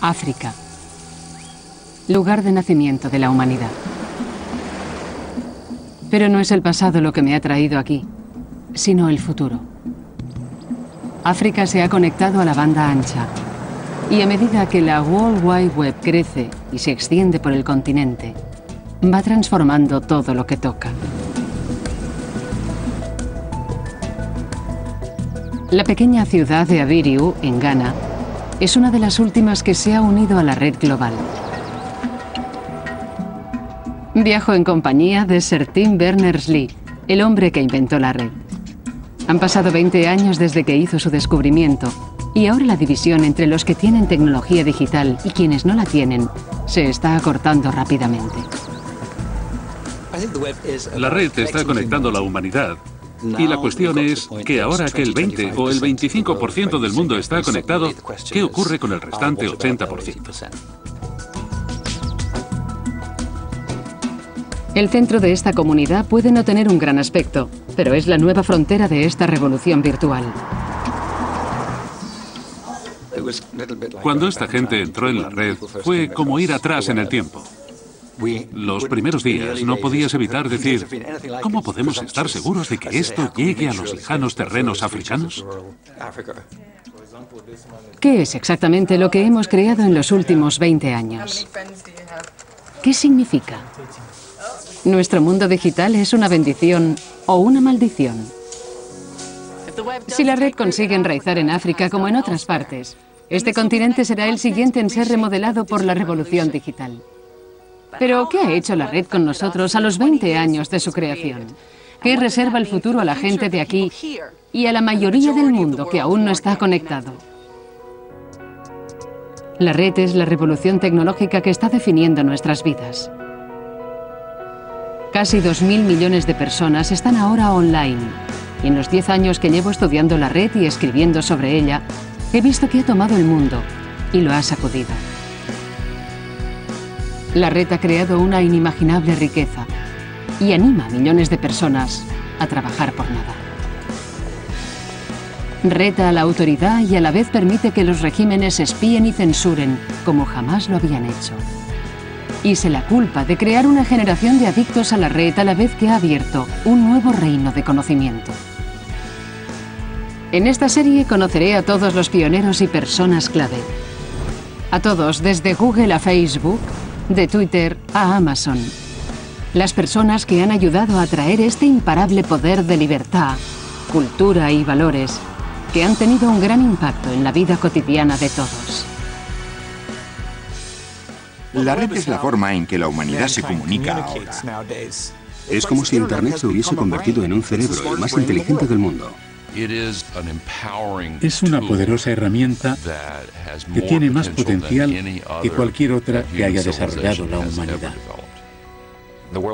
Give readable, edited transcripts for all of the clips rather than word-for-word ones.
África, lugar de nacimiento de la humanidad. Pero no es el pasado lo que me ha traído aquí, sino el futuro. África se ha conectado a la banda ancha, y a medida que la World Wide Web crece y se extiende por el continente, va transformando todo lo que toca. La pequeña ciudad de Abiriu, en Ghana, es una de las últimas que se ha unido a la red global. Viajo en compañía de Sir Tim Berners-Lee, el hombre que inventó la red. Han pasado 20 años desde que hizo su descubrimiento, y ahora la división entre los que tienen tecnología digital y quienes no la tienen se está acortando rápidamente. La red está conectando a la humanidad. Y la cuestión es que ahora que el 20 o el 25% del mundo está conectado, ¿qué ocurre con el restante 80%? El centro de esta comunidad puede no tener un gran aspecto, pero es la nueva frontera de esta revolución virtual. Cuando esta gente entró en la red, fue como ir atrás en el tiempo. Los primeros días no podías evitar decir, ¿cómo podemos estar seguros de que esto llegue a los lejanos terrenos africanos? ¿Qué es exactamente lo que hemos creado en los últimos 20 años? ¿Qué significa? ¿Nuestro mundo digital es una bendición o una maldición? Si la red consigue enraizar en África como en otras partes, este continente será el siguiente en ser remodelado por la revolución digital. Pero, ¿qué ha hecho la red con nosotros a los 20 años de su creación? ¿Qué reserva el futuro a la gente de aquí y a la mayoría del mundo que aún no está conectado? La red es la revolución tecnológica que está definiendo nuestras vidas. Casi 2.000 millones de personas están ahora online. Y en los 10 años que llevo estudiando la red y escribiendo sobre ella, he visto que ha tomado el mundo y lo ha sacudido. La red ha creado una inimaginable riqueza y anima a millones de personas a trabajar por nada. Reta a la autoridad y a la vez permite que los regímenes espíen y censuren como jamás lo habían hecho. Y se la culpa de crear una generación de adictos a la red a la vez que ha abierto un nuevo reino de conocimiento. En esta serie conoceré a todos los pioneros y personas clave. A todos, desde Google a Facebook, de Twitter a Amazon. Las personas que han ayudado a traer este imparable poder de libertad, cultura y valores que han tenido un gran impacto en la vida cotidiana de todos. La red es la forma en que la humanidad se comunica ahora. Es como si Internet se hubiese convertido en un cerebro, el más inteligente del mundo. Es una poderosa herramienta que tiene más potencial que cualquier otra que haya desarrollado la humanidad.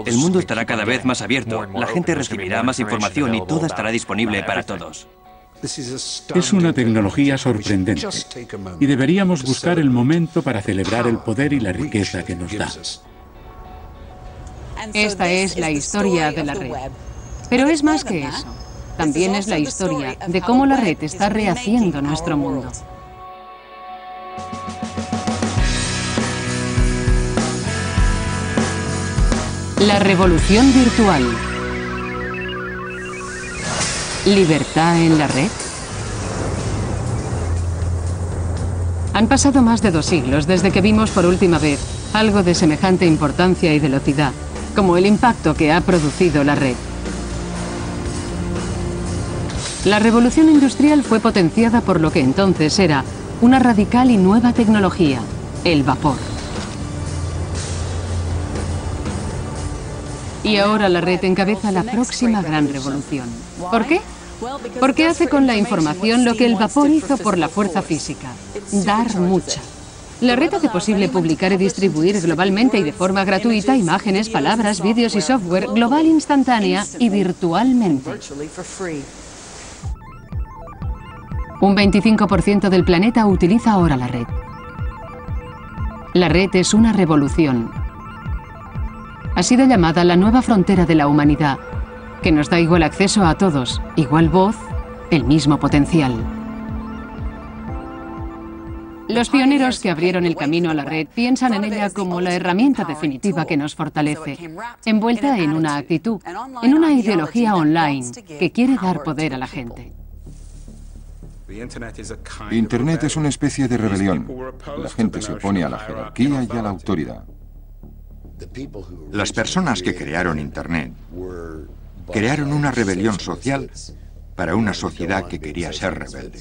El mundo estará cada vez más abierto, la gente recibirá más información y toda estará disponible para todos. Es una tecnología sorprendente y deberíamos buscar el momento para celebrar el poder y la riqueza que nos da. Esta es la historia de la red. Pero es más que eso. También es la historia de cómo la red está rehaciendo nuestro mundo. La revolución virtual. ¿Libertad en la red? Han pasado más de 2 siglos desde que vimos por última vez algo de semejante importancia y velocidad, como el impacto que ha producido la red. La revolución industrial fue potenciada por lo que entonces era una radical y nueva tecnología, el vapor. Y ahora la red encabeza la próxima gran revolución. ¿Por qué? Porque hace con la información lo que el vapor hizo por la fuerza física, dar mucha. La red hace posible publicar y distribuir globalmente y de forma gratuita imágenes, palabras, vídeos y software global, instantánea y virtualmente. Un 25% del planeta utiliza ahora la red. La red es una revolución. Ha sido llamada la nueva frontera de la humanidad, que nos da igual acceso a todos, igual voz, el mismo potencial. Los pioneros que abrieron el camino a la red piensan en ella como la herramienta definitiva que nos fortalece, envuelta en una actitud, en una ideología online que quiere dar poder a la gente. Internet es una especie de rebelión. La gente se opone a la jerarquía y a la autoridad. Las personas que crearon Internet crearon una rebelión social para una sociedad que quería ser rebelde.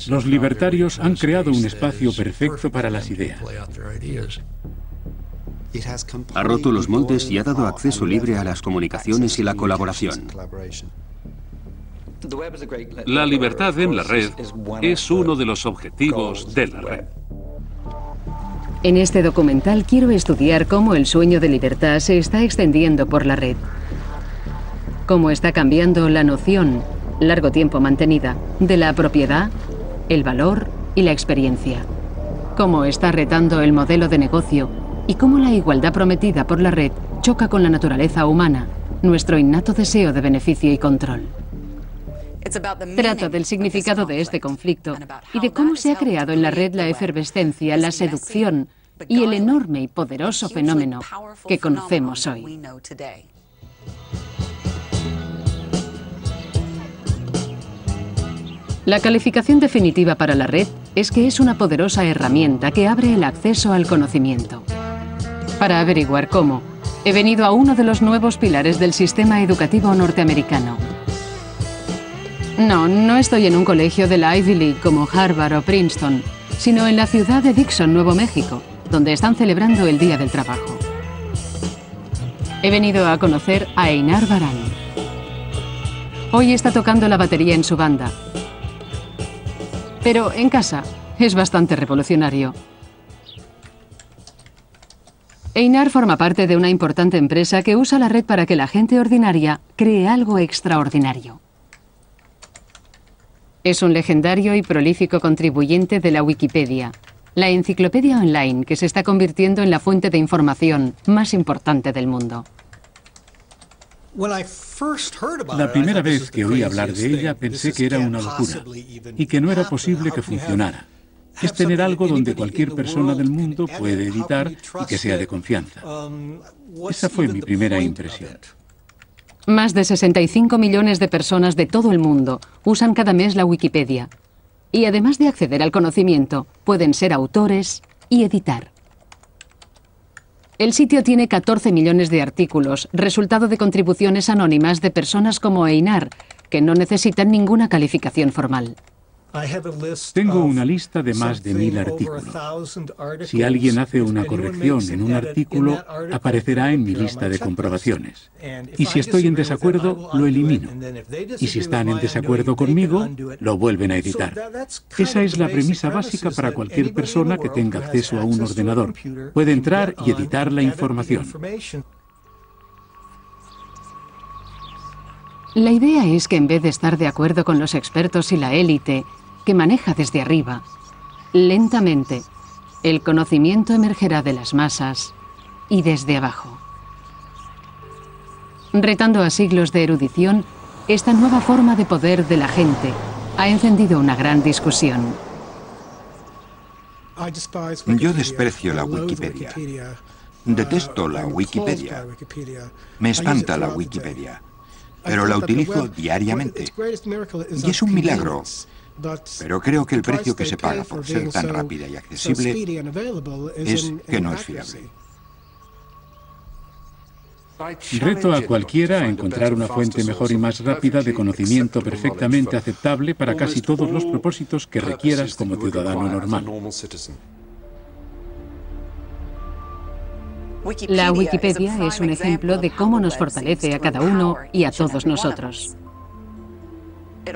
Los libertarios han creado un espacio perfecto para las ideas. Ha roto los moldes y ha dado acceso libre a las comunicaciones y la colaboración. La libertad en la red es uno de los objetivos de la red. En este documental quiero estudiar cómo el sueño de libertad se está extendiendo por la red. Cómo está cambiando la noción, largo tiempo mantenida, de la propiedad, el valor y la experiencia. Cómo está retando el modelo de negocio y cómo la igualdad prometida por la red choca con la naturaleza humana, nuestro innato deseo de beneficio y control. Trata del significado de este conflicto y de cómo se ha creado en la red la efervescencia, la seducción y el enorme y poderoso fenómeno que conocemos hoy. La calificación definitiva para la red es que es una poderosa herramienta que abre el acceso al conocimiento. Para averiguar cómo, he venido a uno de los nuevos pilares del sistema educativo norteamericano. No estoy en un colegio de la Ivy League como Harvard o Princeton, sino en la ciudad de Dixon, Nuevo México, donde están celebrando el Día del Trabajo. He venido a conocer a Einar Barán. Hoy está tocando la batería en su banda, pero en casa es bastante revolucionario. Einar forma parte de una importante empresa que usa la red para que la gente ordinaria cree algo extraordinario. Es un legendario y prolífico contribuyente de la Wikipedia, la enciclopedia online que se está convirtiendo en la fuente de información más importante del mundo. La primera vez que oí hablar de ella pensé que era una locura y que no era posible que funcionara. Es tener algo donde cualquier persona del mundo puede editar y que sea de confianza. Esa fue mi primera impresión. Más de 65 millones de personas de todo el mundo usan cada mes la Wikipedia. Y además de acceder al conocimiento, pueden ser autores y editar. El sitio tiene 14 millones de artículos, resultado de contribuciones anónimas de personas como Einar, que no necesitan ninguna calificación formal. Tengo una lista de más de 1000 artículos. Si alguien hace una corrección en un artículo, aparecerá en mi lista de comprobaciones. Y si estoy en desacuerdo, lo elimino. Y si están en desacuerdo conmigo, lo vuelven a editar. Esa es la premisa básica para cualquier persona que tenga acceso a un ordenador. Puede entrar y editar la información. La idea es que en vez de estar de acuerdo con los expertos y la élite, que maneja desde arriba, lentamente, el conocimiento emergerá de las masas y desde abajo. Retando a siglos de erudición, esta nueva forma de poder de la gente ha encendido una gran discusión. Yo desprecio la Wikipedia. Detesto la Wikipedia. Me espanta la Wikipedia. Pero la utilizo diariamente. Y es un milagro. Pero creo que el precio que se paga por ser tan rápida y accesible es que no es fiable. Reto a cualquiera a encontrar una fuente mejor y más rápida de conocimiento perfectamente aceptable para casi todos los propósitos que requieras como ciudadano normal. La Wikipedia es un ejemplo de cómo nos fortalece a cada uno y a todos nosotros.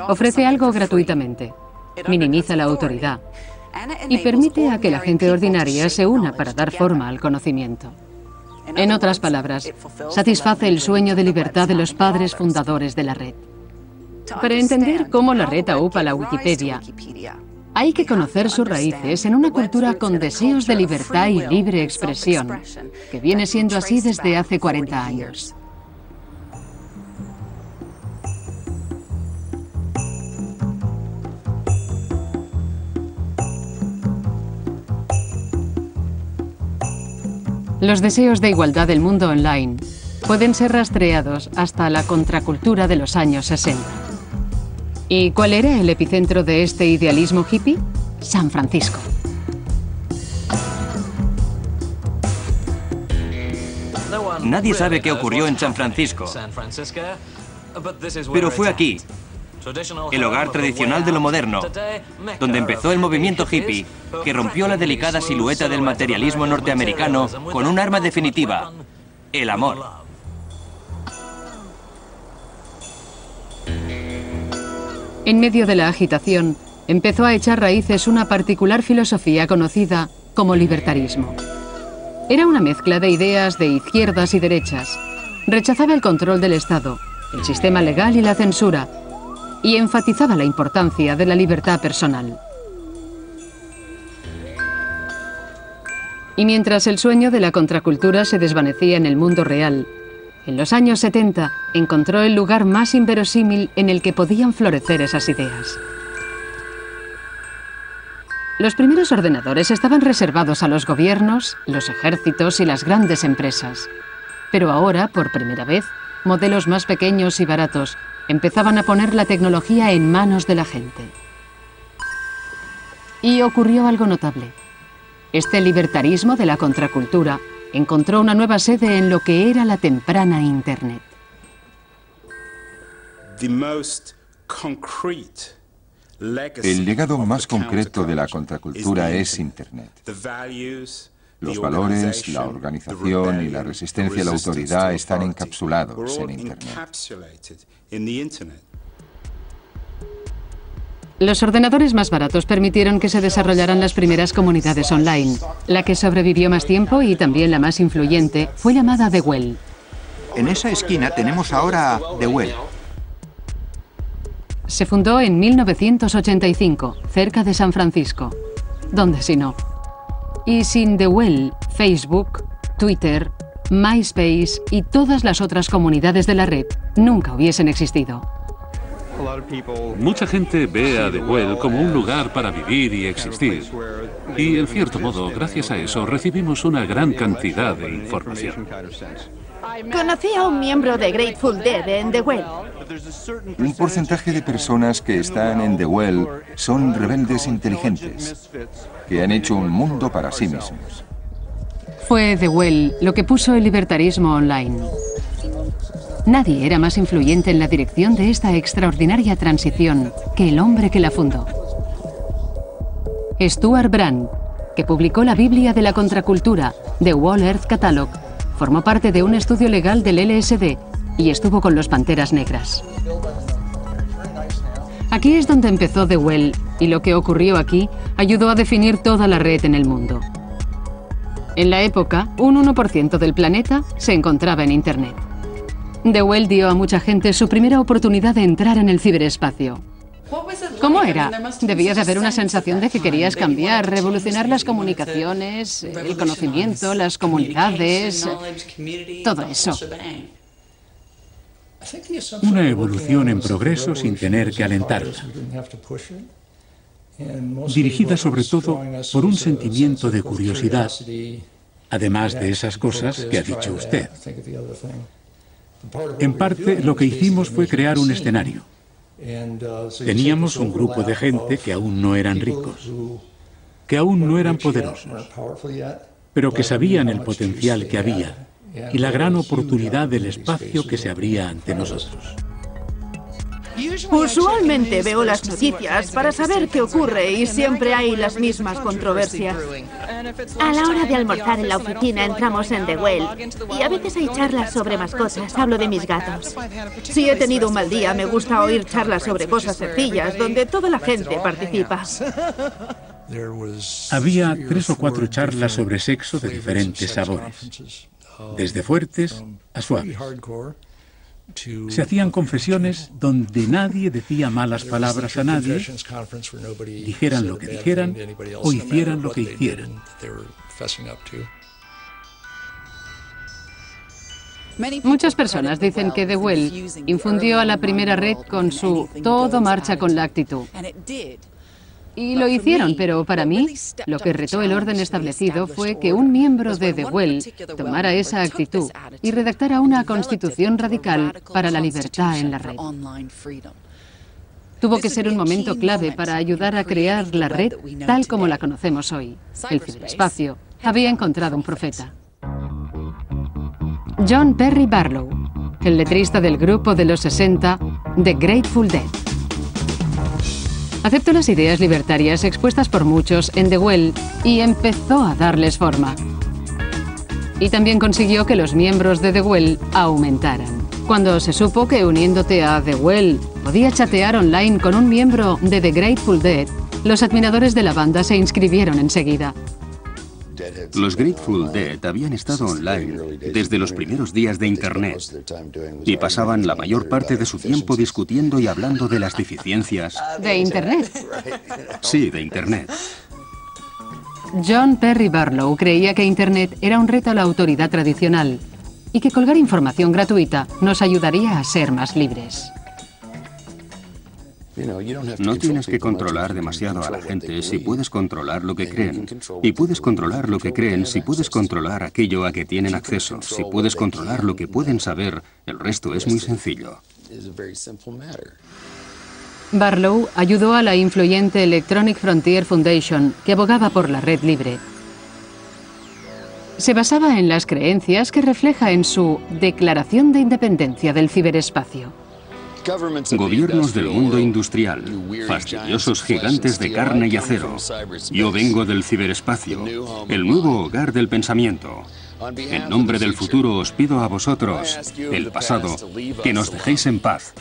Ofrece algo gratuitamente, minimiza la autoridad y permite a que la gente ordinaria se una para dar forma al conocimiento. En otras palabras, satisface el sueño de libertad de los padres fundadores de la red. Para entender cómo la red aupa la Wikipedia, hay que conocer sus raíces en una cultura con deseos de libertad y libre expresión, que viene siendo así desde hace 40 años. Los deseos de igualdad del mundo online pueden ser rastreados hasta la contracultura de los años 60. ¿Y cuál era el epicentro de este idealismo hippie? San Francisco. Nadie sabe qué ocurrió en San Francisco, pero fue aquí, el hogar tradicional de lo moderno, donde empezó el movimiento hippie, que rompió la delicada silueta del materialismo norteamericano con un arma definitiva, el amor. En medio de la agitación, empezó a echar raíces una particular filosofía conocida como libertarismo. Era una mezcla de ideas de izquierdas y derechas. Rechazaba el control del Estado, el sistema legal y la censura, y enfatizaba la importancia de la libertad personal. Y mientras el sueño de la contracultura se desvanecía en el mundo real, en los años 70 encontró el lugar más inverosímil en el que podían florecer esas ideas. Los primeros ordenadores estaban reservados a los gobiernos, los ejércitos y las grandes empresas. Pero ahora, por primera vez, modelos más pequeños y baratos empezaban a poner la tecnología en manos de la gente. Y ocurrió algo notable. Este libertarismo de la contracultura encontró una nueva sede en lo que era la temprana Internet. El legado más concreto de la contracultura es Internet. Los valores, la organización y la resistencia a la autoridad están encapsulados en Internet. Los ordenadores más baratos permitieron que se desarrollaran las primeras comunidades online. La que sobrevivió más tiempo y también la más influyente fue llamada The Well. En esa esquina tenemos ahora The Well. Se fundó en 1985, cerca de San Francisco. ¿Dónde si no? Y sin The Well, Facebook, Twitter, MySpace y todas las otras comunidades de la red nunca hubiesen existido. Mucha gente ve a The Well como un lugar para vivir y existir. Y, en cierto modo, gracias a eso, recibimos una gran cantidad de información. Conocí a un miembro de Grateful Dead en The Well. Un porcentaje de personas que están en The Well son rebeldes inteligentes, que han hecho un mundo para sí mismos. Fue The Well lo que puso el libertarismo online. Nadie era más influyente en la dirección de esta extraordinaria transición que el hombre que la fundó. Stuart Brand, que publicó la Biblia de la contracultura, The Whole Earth Catalog, formó parte de un estudio legal del LSD y estuvo con los Panteras Negras. Aquí es donde empezó The Well, y lo que ocurrió aquí ayudó a definir toda la red en el mundo. En la época, un 1% del planeta se encontraba en Internet. The Well dio a mucha gente su primera oportunidad de entrar en el ciberespacio. ¿Cómo era? Debía de haber una sensación de que querías cambiar, revolucionar las comunicaciones, el conocimiento, las comunidades, todo eso. Una evolución en progreso sin tener que alentarla. Dirigida sobre todo por un sentimiento de curiosidad, además de esas cosas que ha dicho usted. En parte, lo que hicimos fue crear un escenario. Teníamos un grupo de gente que aún no eran ricos, que aún no eran poderosos, pero que sabían el potencial que había y la gran oportunidad del espacio que se abría ante nosotros. Usualmente veo las noticias para saber qué ocurre y siempre hay las mismas controversias. A la hora de almorzar en la oficina entramos en The Well y a veces hay charlas sobre mascotas. Hablo de mis gatos. Si he tenido un mal día, me gusta oír charlas sobre cosas sencillas donde toda la gente participa. Había 3 o 4 charlas sobre sexo de diferentes sabores, desde fuertes a suaves. Se hacían confesiones donde nadie decía malas palabras a nadie, dijeran lo que dijeran o hicieran lo que hicieran. Muchas personas dicen que The Well infundió a la primera red con su todo marcha con la actitud. Y lo hicieron, pero para mí, lo que retó el orden establecido fue que un miembro de The Well tomara esa actitud y redactara una constitución radical para la libertad en la red. Tuvo que ser un momento clave para ayudar a crear la red tal como la conocemos hoy. El ciberespacio había encontrado un profeta. John Perry Barlow, el letrista del grupo de los 60, The Grateful Dead. Aceptó las ideas libertarias expuestas por muchos en The Well y empezó a darles forma. Y también consiguió que los miembros de The Well aumentaran. Cuando se supo que uniéndote a The Well podía chatear online con un miembro de The Grateful Dead, los admiradores de la banda se inscribieron enseguida. Los Grateful Dead habían estado online desde los primeros días de Internet y pasaban la mayor parte de su tiempo discutiendo y hablando de las deficiencias. ¿De Internet? Sí, de Internet. John Perry Barlow creía que Internet era un reto a la autoridad tradicional y que colgar información gratuita nos ayudaría a ser más libres. No tienes que controlar demasiado a la gente si puedes controlar lo que creen. Y puedes controlar lo que creen si puedes controlar aquello a que tienen acceso. Si puedes controlar lo que pueden saber, el resto es muy sencillo. Barlow ayudó a la influyente Electronic Frontier Foundation, que abogaba por la red libre. Se basaba en las creencias que refleja en su Declaración de Independencia del Ciberespacio. Gobiernos del mundo industrial, fastidiosos gigantes de carne y acero. Yo vengo del ciberespacio, el nuevo hogar del pensamiento. En nombre del futuro os pido a vosotros, el pasado, que nos dejéis en paz.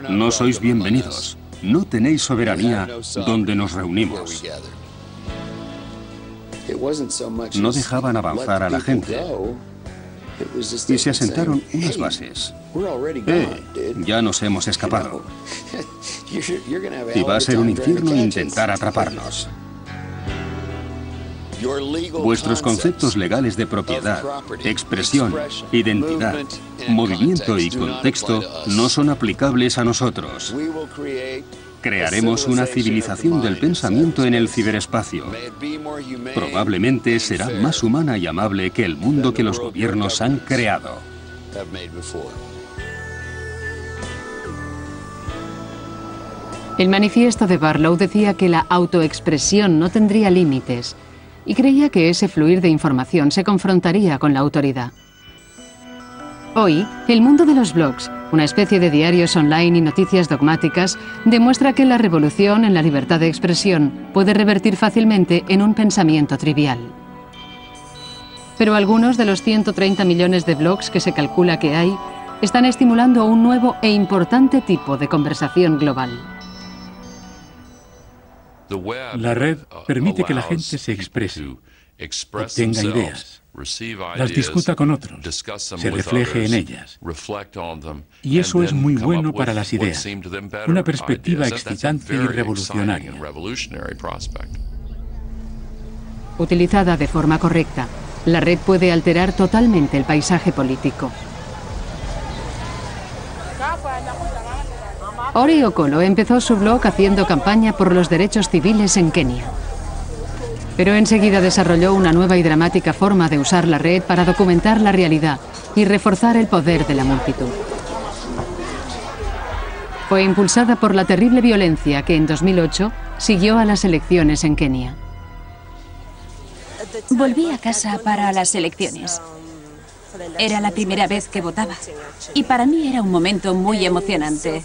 No sois bienvenidos, no tenéis soberanía donde nos reunimos. No dejaban avanzar a la gente. Y se asentaron unas bases. Ya nos hemos escapado. Y va a ser un infierno intentar atraparnos. Vuestros conceptos legales de propiedad, expresión, identidad, movimiento y contexto no son aplicables a nosotros. Crearemos una civilización del pensamiento en el ciberespacio. Probablemente será más humana y amable que el mundo que los gobiernos han creado. El manifiesto de Barlow decía que la autoexpresión no tendría límites y creía que ese fluir de información se confrontaría con la autoridad. Hoy, el mundo de los blogs, una especie de diarios online y noticias dogmáticas, demuestra que la revolución en la libertad de expresión puede revertir fácilmente en un pensamiento trivial. Pero algunos de los 130 millones de blogs que se calcula que hay están estimulando un nuevo e importante tipo de conversación global. La red permite que la gente se exprese, tenga ideas, las discuta con otros, se refleje en ellas. Y eso es muy bueno para las ideas, una perspectiva excitante y revolucionaria. Utilizada de forma correcta, la red puede alterar totalmente el paisaje político. Ori Okolo empezó su blog haciendo campaña por los derechos civiles en Kenia. Pero enseguida desarrolló una nueva y dramática forma de usar la red para documentar la realidad y reforzar el poder de la multitud. Fue impulsada por la terrible violencia que en 2008 siguió a las elecciones en Kenia. Volví a casa para las elecciones. Era la primera vez que votaba y para mí era un momento muy emocionante.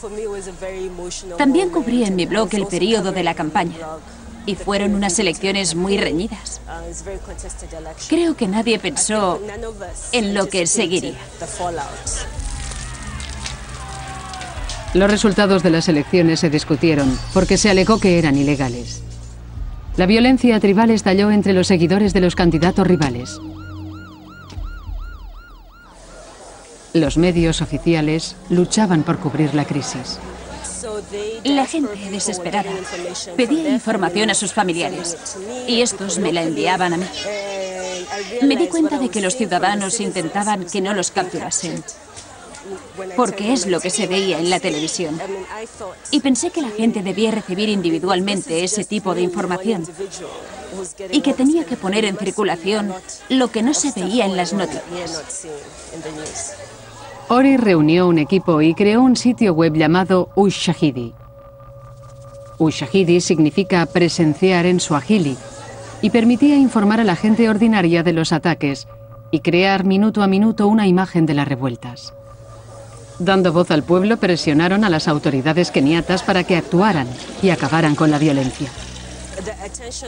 También cubrí en mi blog el periodo de la campaña y fueron unas elecciones muy reñidas. Creo que nadie pensó en lo que seguiría. Los resultados de las elecciones se discutieron porque se alegó que eran ilegales. La violencia tribal estalló entre los seguidores de los candidatos rivales. Los medios oficiales luchaban por cubrir la crisis. La gente desesperada pedía información a sus familiares y estos me la enviaban a mí. Me di cuenta de que los ciudadanos intentaban que no los capturasen. porque es lo que se veía en la televisión. Y pensé que la gente debía recibir individualmente ese tipo de información y que tenía que poner en circulación lo que no se veía en las noticias. Ori reunió un equipo y creó un sitio web llamado Ushahidi. Ushahidi significa presenciar en suajili y permitía informar a la gente ordinaria de los ataques y crear minuto a minuto una imagen de las revueltas. Dando voz al pueblo, presionaron a las autoridades keniatas para que actuaran y acabaran con la violencia.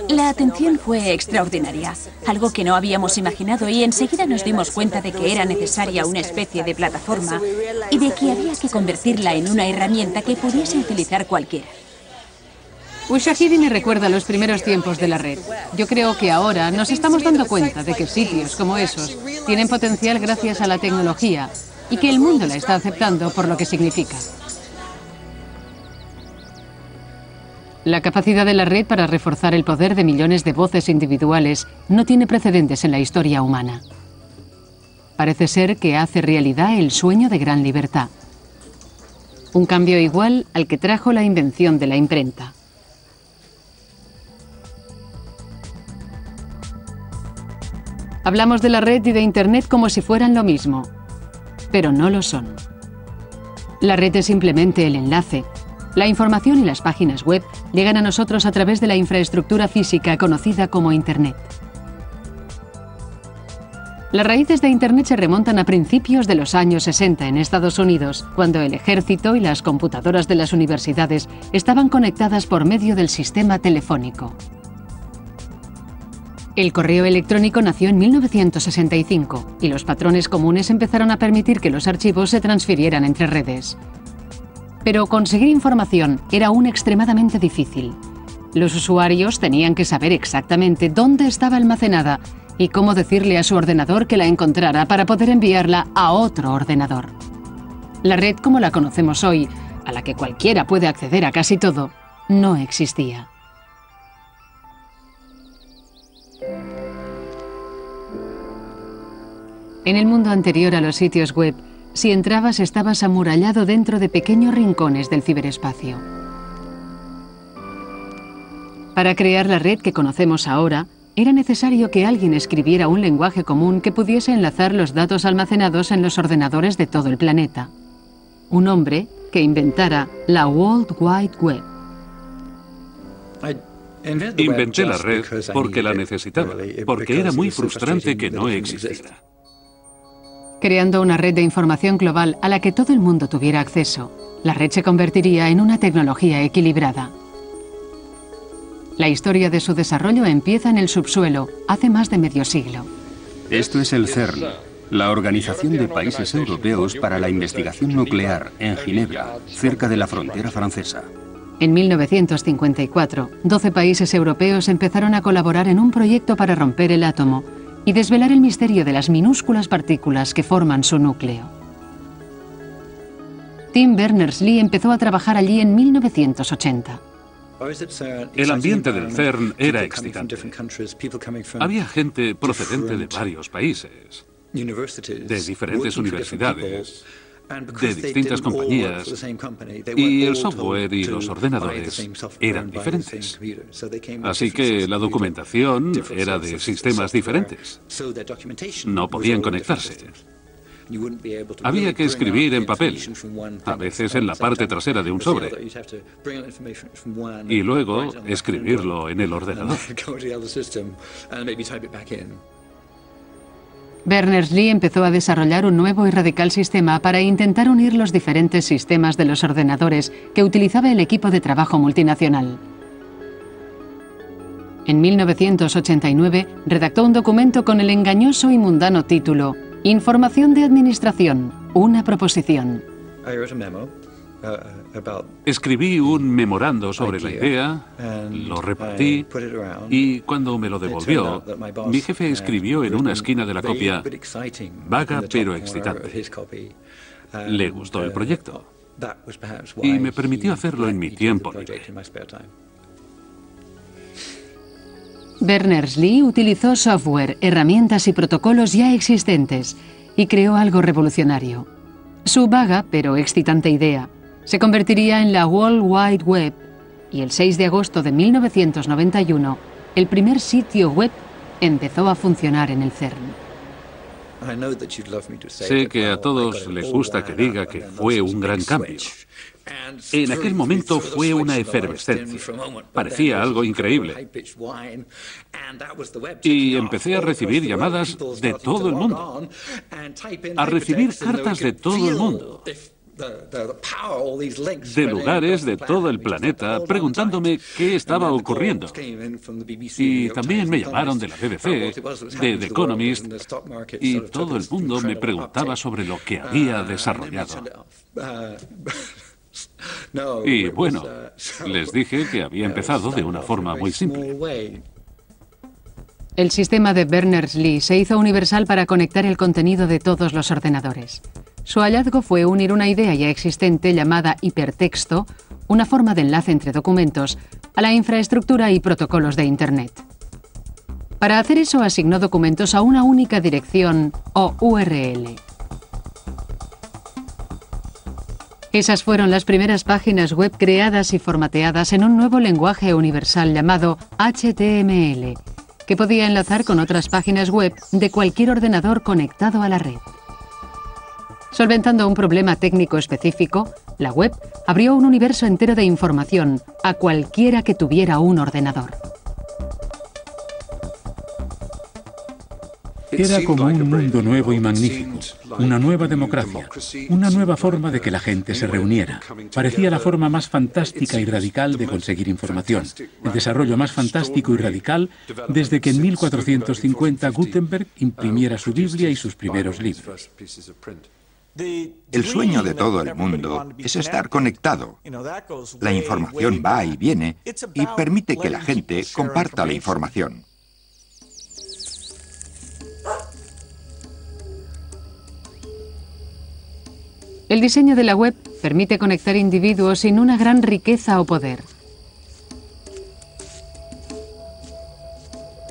La atención fue extraordinaria, algo que no habíamos imaginado, y enseguida nos dimos cuenta de que era necesaria una especie de plataforma y de que había que convertirla en una herramienta que pudiese utilizar cualquiera. Ushahidi me recuerda a los primeros tiempos de la red. Yo creo que ahora nos estamos dando cuenta de que sitios como esos tienen potencial gracias a la tecnología y que el mundo la está aceptando por lo que significa. La capacidad de la red para reforzar el poder de millones de voces individuales no tiene precedentes en la historia humana. Parece ser que hace realidad el sueño de gran libertad. Un cambio igual al que trajo la invención de la imprenta. Hablamos de la red y de Internet como si fueran lo mismo, pero no lo son. La red es simplemente el enlace. La información y las páginas web llegan a nosotros a través de la infraestructura física conocida como Internet. Las raíces de Internet se remontan a principios de los años 60 en Estados Unidos, cuando el ejército y las computadoras de las universidades estaban conectadas por medio del sistema telefónico. El correo electrónico nació en 1965 y los patrones comunes empezaron a permitir que los archivos se transfirieran entre redes. Pero conseguir información era aún extremadamente difícil. Los usuarios tenían que saber exactamente dónde estaba almacenada y cómo decirle a su ordenador que la encontrara para poder enviarla a otro ordenador. La red como la conocemos hoy, a la que cualquiera puede acceder a casi todo, no existía. En el mundo anterior a los sitios web, si entrabas estabas amurallado dentro de pequeños rincones del ciberespacio. Para crear la red que conocemos ahora, era necesario que alguien escribiera un lenguaje común que pudiese enlazar los datos almacenados en los ordenadores de todo el planeta. Un hombre que inventara la World Wide Web. Inventé la red porque la necesitaba, porque era muy frustrante que no existiera. Creando una red de información global a la que todo el mundo tuviera acceso, la red se convertiría en una tecnología equilibrada. La historia de su desarrollo empieza en el subsuelo, hace más de medio siglo. Esto es el CERN, la Organización de Países Europeos para la Investigación Nuclear, en Ginebra, cerca de la frontera francesa. En 1954, 12 países europeos empezaron a colaborar en un proyecto para romper el átomo y desvelar el misterio de las minúsculas partículas que forman su núcleo. Tim Berners-Lee empezó a trabajar allí en 1980. El ambiente del CERN era excitante. Había gente procedente de varios países, de diferentes universidades, de distintas compañías, y el software y los ordenadores eran diferentes. Así que la documentación era de sistemas diferentes. No podían conectarse. Había que escribir en papel, a veces en la parte trasera de un sobre, y luego escribirlo en el ordenador. Berners-Lee empezó a desarrollar un nuevo y radical sistema para intentar unir los diferentes sistemas de los ordenadores que utilizaba el equipo de trabajo multinacional. En 1989 redactó un documento con el engañoso y mundano título Información de Administración, una proposición. Escribí un memorando sobre la idea, lo repartí y cuando me lo devolvió, mi jefe escribió en una esquina de la copia, vaga pero excitante. Le gustó el proyecto y me permitió hacerlo en mi tiempo libre. Berners-Lee utilizó software, herramientas y protocolos ya existentes y creó algo revolucionario. Su vaga pero excitante idea se convertiría en la World Wide Web y el 6 de agosto de 1991 el primer sitio web empezó a funcionar en el CERN. Sé que a todos les gusta que diga que fue un gran cambio. En aquel momento fue una efervescencia. Parecía algo increíble. Y empecé a recibir llamadas de todo el mundo. A recibir cartas de todo el mundo. De lugares de todo el planeta preguntándome qué estaba ocurriendo. Y también me llamaron de la BBC, de The Economist, y todo el mundo me preguntaba sobre lo que había desarrollado. Y bueno, les dije que había empezado de una forma muy simple. El sistema de Berners-Lee se hizo universal para conectar el contenido de todos los ordenadores. Su hallazgo fue unir una idea ya existente llamada hipertexto, una forma de enlace entre documentos, a la infraestructura y protocolos de Internet. Para hacer eso asignó documentos a una única dirección o URL. Esas fueron las primeras páginas web creadas y formateadas en un nuevo lenguaje universal llamado HTML, que podía enlazar con otras páginas web de cualquier ordenador conectado a la red. Solventando un problema técnico específico, la web abrió un universo entero de información a cualquiera que tuviera un ordenador. Era como un mundo nuevo y magnífico, una nueva democracia, una nueva forma de que la gente se reuniera. Parecía la forma más fantástica y radical de conseguir información, el desarrollo más fantástico y radical desde que en 1450 Gutenberg imprimiera su Biblia y sus primeros libros. El sueño de todo el mundo es estar conectado. La información va y viene y permite que la gente comparta la información. El diseño de la web permite conectar individuos sin una gran riqueza o poder.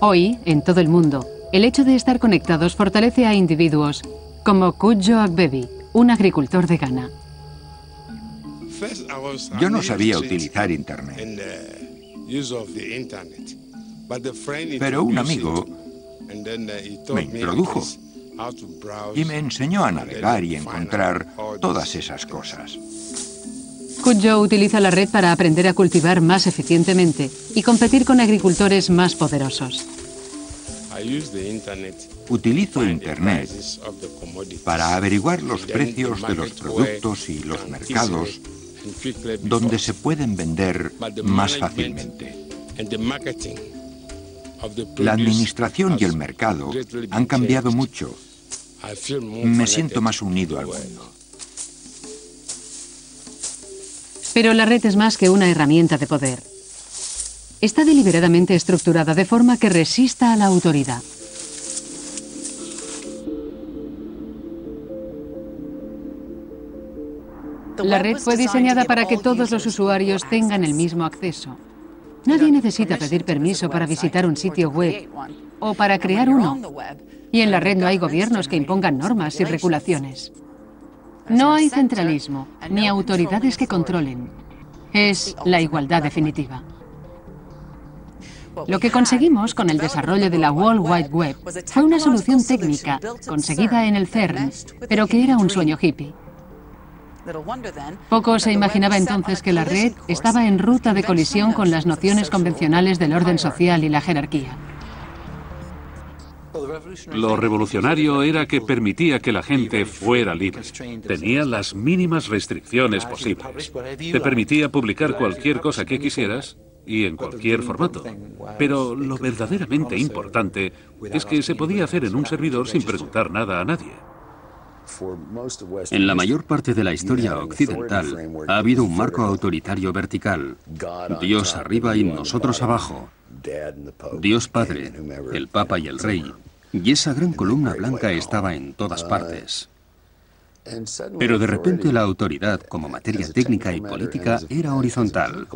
Hoy, en todo el mundo, el hecho de estar conectados fortalece a individuos como Kudjo Agbebi, un agricultor de Ghana. Yo no sabía utilizar Internet, pero un amigo me introdujo y me enseñó a navegar y encontrar todas esas cosas. Kudjo utiliza la red para aprender a cultivar más eficientemente y competir con agricultores más poderosos. Utilizo Internet para averiguar los precios de los productos y los mercados donde se pueden vender más fácilmente. La administración y el mercado han cambiado mucho. Me siento más unido al mundo. Pero la red es más que una herramienta de poder. Está deliberadamente estructurada de forma que resista a la autoridad. La red fue diseñada para que todos los usuarios tengan el mismo acceso. Nadie necesita pedir permiso para visitar un sitio web o para crear uno. Y en la red no hay gobiernos que impongan normas y regulaciones. No hay centralismo, ni autoridades que controlen. Es la igualdad definitiva. Lo que conseguimos con el desarrollo de la World Wide Web fue una solución técnica conseguida en el CERN, pero que era un sueño hippie. Poco se imaginaba entonces que la red estaba en ruta de colisión con las nociones convencionales del orden social y la jerarquía. Lo revolucionario era que permitía que la gente fuera libre. Tenía las mínimas restricciones posibles. Te permitía publicar cualquier cosa que quisieras y en cualquier formato. Pero lo verdaderamente importante es que se podía hacer en un servidor sin preguntar nada a nadie. En la mayor parte de la historia occidental ha habido un marco autoritario vertical. Dios arriba y nosotros abajo. Dios Padre, el Papa y el Rey. Y esa gran columna blanca estaba en todas partes. Pero de repente la autoridad como materia técnica y política era horizontal.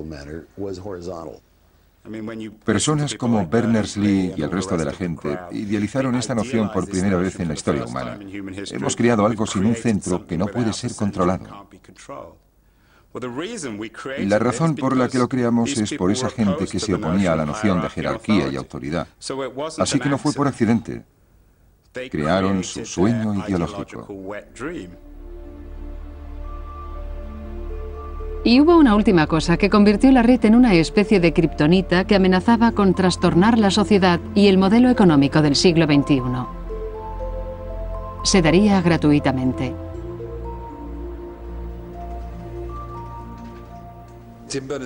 Personas como Berners-Lee y el resto de la gente idealizaron esta noción por primera vez en la historia humana. Hemos creado algo sin un centro que no puede ser controlado. La razón por la que lo creamos es por esa gente que se oponía a la noción de jerarquía y autoridad. Así que no fue por accidente. Crearon su sueño ideológico. Y hubo una última cosa que convirtió la red en una especie de kriptonita que amenazaba con trastornar la sociedad y el modelo económico del siglo XXI. Se daría gratuitamente.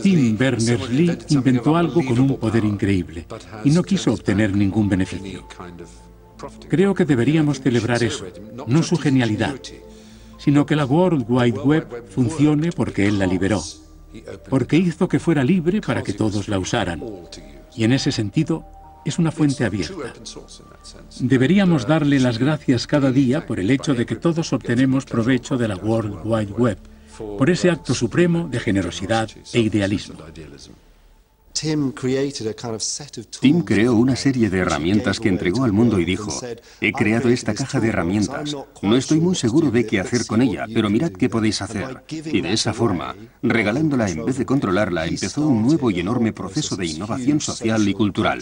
Tim Berners-Lee inventó algo con un poder increíble y no quiso obtener ningún beneficio. Creo que deberíamos celebrar eso, no su genialidad, sino que la World Wide Web funcione porque él la liberó, porque hizo que fuera libre para que todos la usaran. Y en ese sentido, es una fuente abierta. Deberíamos darle las gracias cada día por el hecho de que todos obtenemos provecho de la World Wide Web, por ese acto supremo de generosidad e idealismo. Tim creó una serie de herramientas que entregó al mundo y dijo: he creado esta caja de herramientas. No estoy muy seguro de qué hacer con ella, pero mirad qué podéis hacer. Y de esa forma, regalándola en vez de controlarla, empezó un nuevo y enorme proceso de innovación social y cultural.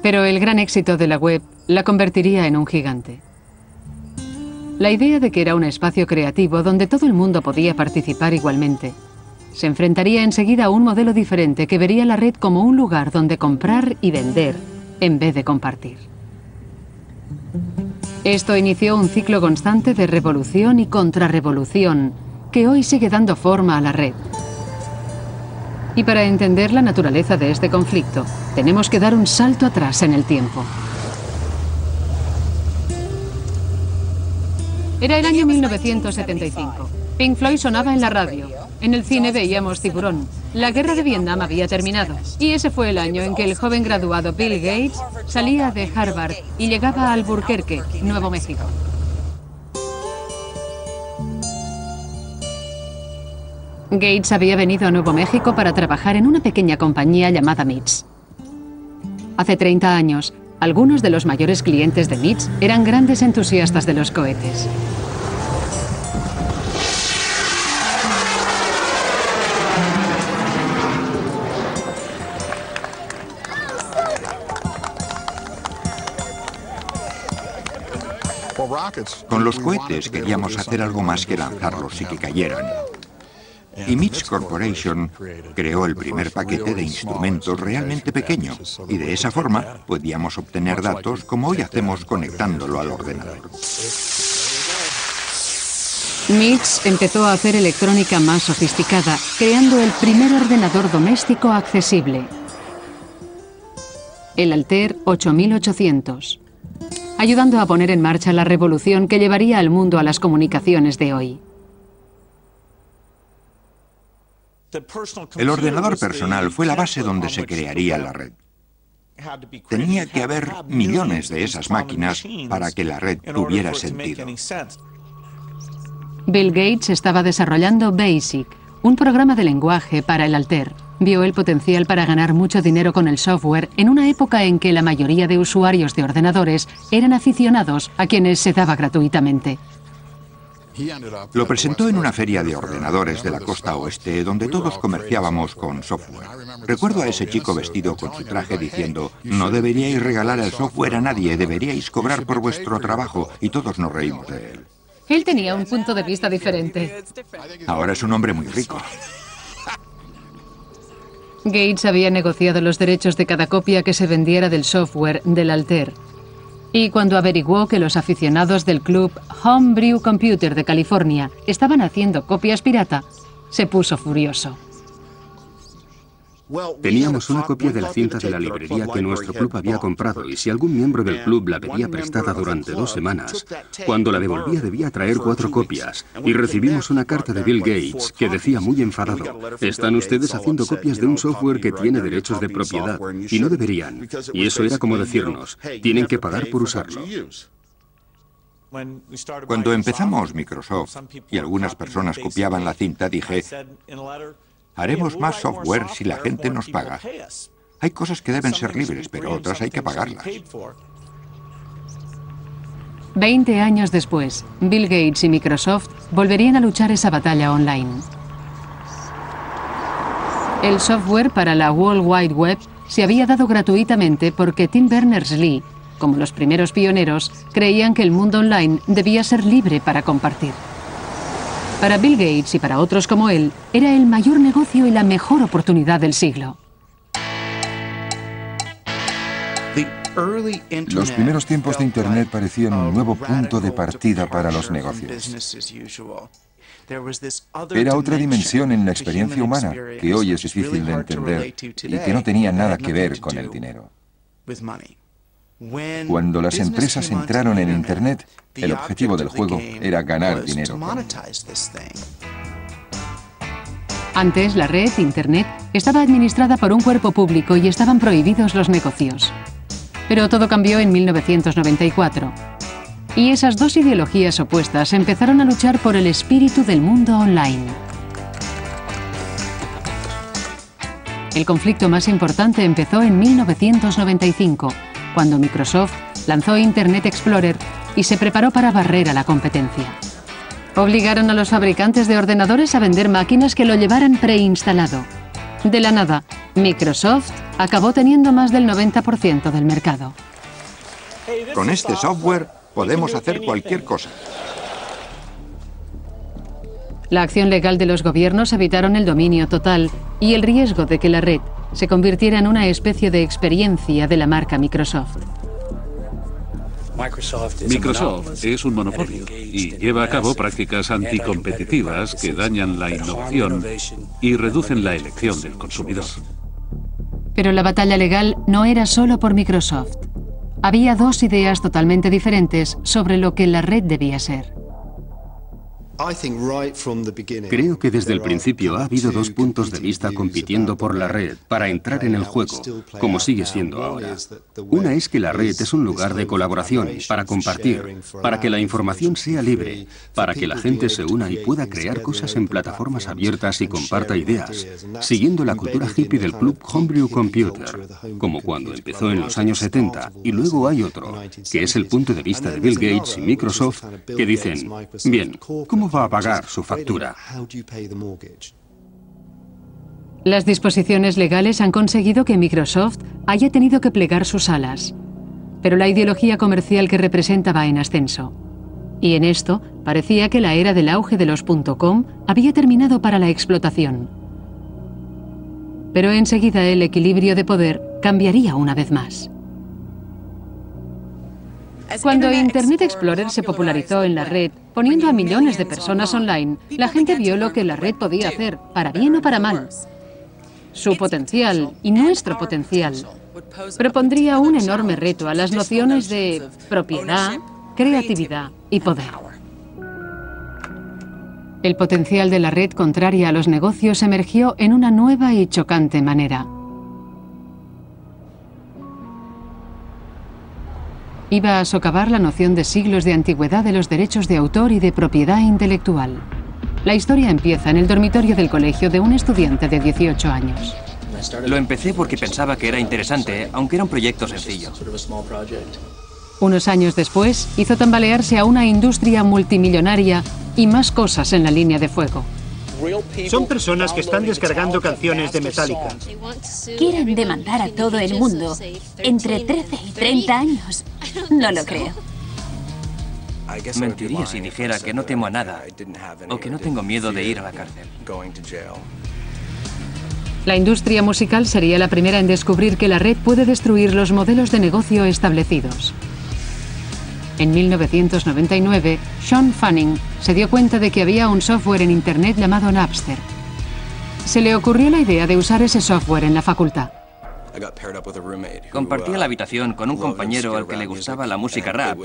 Pero el gran éxito de la web la convertiría en un gigante. La idea de que era un espacio creativo donde todo el mundo podía participar igualmente se enfrentaría enseguida a un modelo diferente que vería la red como un lugar donde comprar y vender en vez de compartir. Esto inició un ciclo constante de revolución y contrarrevolución que hoy sigue dando forma a la red. Y para entender la naturaleza de este conflicto, tenemos que dar un salto atrás en el tiempo. Era el año 1975. Pink Floyd sonaba en la radio. En el cine veíamos Tiburón. La guerra de Vietnam había terminado. Y ese fue el año en que el joven graduado Bill Gates salía de Harvard y llegaba a Albuquerque, Nuevo México. Gates había venido a Nuevo México para trabajar en una pequeña compañía llamada MITS. Hace 30 años, algunos de los mayores clientes de MITS eran grandes entusiastas de los cohetes. Con los cohetes queríamos hacer algo más que lanzarlos y que cayeran. Y MITS Corporation creó el primer paquete de instrumentos realmente pequeño, y de esa forma podíamos obtener datos como hoy hacemos conectándolo al ordenador. MITS empezó a hacer electrónica más sofisticada, creando el primer ordenador doméstico accesible, el Altair 8800, ayudando a poner en marcha la revolución que llevaría al mundo a las comunicaciones de hoy. El ordenador personal fue la base donde se crearía la red. Tenía que haber millones de esas máquinas para que la red tuviera sentido. Bill Gates estaba desarrollando BASIC, un programa de lenguaje para el Altair. Vio el potencial para ganar mucho dinero con el software en una época en que la mayoría de usuarios de ordenadores eran aficionados a quienes se daba gratuitamente. Lo presentó en una feria de ordenadores de la costa oeste donde todos comerciábamos con software. Recuerdo a ese chico vestido con su traje diciendo: no deberíais regalar el software a nadie, deberíais cobrar por vuestro trabajo, y todos nos reímos de él. Él tenía un punto de vista diferente. Ahora es un hombre muy rico. Gates había negociado los derechos de cada copia que se vendiera del software del Altair. Y cuando averiguó que los aficionados del club Homebrew Computer de California estaban haciendo copias pirata, se puso furioso. Teníamos una copia de la cinta de la librería que nuestro club había comprado, y si algún miembro del club la pedía prestada durante 2 semanas, cuando la devolvía debía traer 4 copias, y recibimos una carta de Bill Gates que decía muy enfadado: están ustedes haciendo copias de un software que tiene derechos de propiedad, y no deberían, y eso era como decirnos: tienen que pagar por usarlo. Cuando empezamos Microsoft y algunas personas copiaban la cinta, dije, haremos más software si la gente nos paga. Hay cosas que deben ser libres, pero otras hay que pagarlas. 20 años después, Bill Gates y Microsoft volverían a luchar esa batalla online. El software para la World Wide Web se había dado gratuitamente porque Tim Berners-Lee, como los primeros pioneros, creían que el mundo online debía ser libre para compartir. Para Bill Gates y para otros como él, era el mayor negocio y la mejor oportunidad del siglo. Los primeros tiempos de Internet parecían un nuevo punto de partida para los negocios. Era otra dimensión en la experiencia humana que hoy es difícil de entender y que no tenía nada que ver con el dinero. Cuando las empresas entraron en Internet, el objetivo del juego era ganar dinero. Antes, la red, Internet, estaba administrada por un cuerpo público y estaban prohibidos los negocios. Pero todo cambió en 1994. Y esas dos ideologías opuestas empezaron a luchar por el espíritu del mundo online. El conflicto más importante empezó en 1995, cuando Microsoft lanzó Internet Explorer y se preparó para barrer a la competencia. Obligaron a los fabricantes de ordenadores a vender máquinas que lo llevaran preinstalado. De la nada, Microsoft acabó teniendo más del 90% del mercado. Con este software podemos hacer cualquier cosa. La acción legal de los gobiernos evitaron el dominio total y el riesgo de que la red se convirtiera en una especie de experiencia de la marca Microsoft. Microsoft es un monopolio y lleva a cabo prácticas anticompetitivas que dañan la innovación y reducen la elección del consumidor. Pero la batalla legal no era solo por Microsoft. Había dos ideas totalmente diferentes sobre lo que la red debía ser. Creo que desde el principio ha habido dos puntos de vista compitiendo por la red para entrar en el juego, como sigue siendo ahora. Una es que la red es un lugar de colaboración, para compartir, para que la información sea libre, para que la gente se una y pueda crear cosas en plataformas abiertas y comparta ideas, siguiendo la cultura hippie del club Homebrew Computer, como cuando empezó en los años 70, y luego hay otro, que es el punto de vista de Bill Gates y Microsoft, que dicen, bien, ¿cómo va a pagar su factura? Las disposiciones legales han conseguido que Microsoft haya tenido que plegar sus alas, pero la ideología comercial que representa va en ascenso. Y en esto parecía que la era del auge de los .com había terminado para la explotación. Pero enseguida el equilibrio de poder cambiaría una vez más. Cuando Internet Explorer se popularizó en la red, poniendo a millones de personas online, la gente vio lo que la red podía hacer, para bien o para mal. Su potencial y nuestro potencial propondría un enorme reto a las nociones de propiedad, creatividad y poder. El potencial de la red contraria a los negocios emergió en una nueva y chocante manera. Iba a socavar la noción de siglos de antigüedad de los derechos de autor y de propiedad intelectual. La historia empieza en el dormitorio del colegio de un estudiante de 18 años. Lo empecé porque pensaba que era interesante, aunque era un proyecto sencillo. Unos años después, hizo tambalearse a una industria multimillonaria y más cosas en la línea de fuego. Son personas que están descargando canciones de Metallica. Quieren demandar a todo el mundo entre 13 y 30 años. No lo creo. Mentiría si dijera que no temo a nada o que no tengo miedo de ir a la cárcel. La industria musical sería la primera en descubrir que la red puede destruir los modelos de negocio establecidos. En 1999, Sean Fanning se dio cuenta de que había un software en Internet llamado Napster. Se le ocurrió la idea de usar ese software en la facultad. Compartía la habitación con un compañero al que le gustaba la música rap.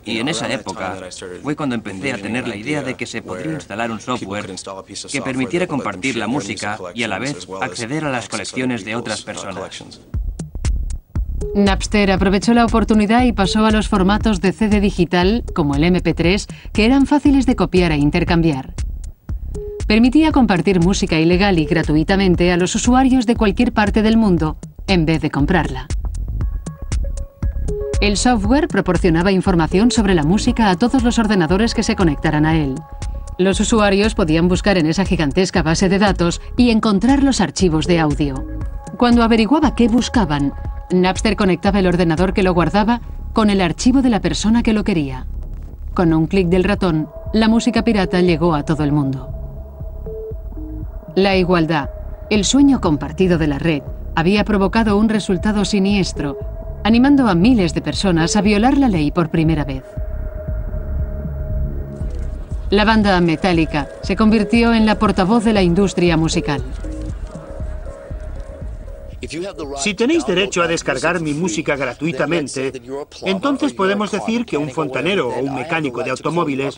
Y en esa época fue cuando empecé a tener la idea de que se podría instalar un software que permitiera compartir la música y a la vez acceder a las colecciones de otras personas. Napster aprovechó la oportunidad y pasó a los formatos de CD digital, como el MP3, que eran fáciles de copiar e intercambiar. Permitía compartir música ilegal y gratuitamente a los usuarios de cualquier parte del mundo, en vez de comprarla. El software proporcionaba información sobre la música a todos los ordenadores que se conectaran a él. Los usuarios podían buscar en esa gigantesca base de datos y encontrar los archivos de audio. Cuando averiguaba qué buscaban, Napster conectaba el ordenador que lo guardaba con el archivo de la persona que lo quería. Con un clic del ratón, la música pirata llegó a todo el mundo. La igualdad, el sueño compartido de la red, había provocado un resultado siniestro, animando a miles de personas a violar la ley por primera vez. La banda Metallica se convirtió en la portavoz de la industria musical. Si tenéis derecho a descargar mi música gratuitamente, entonces podemos decir que un fontanero o un mecánico de automóviles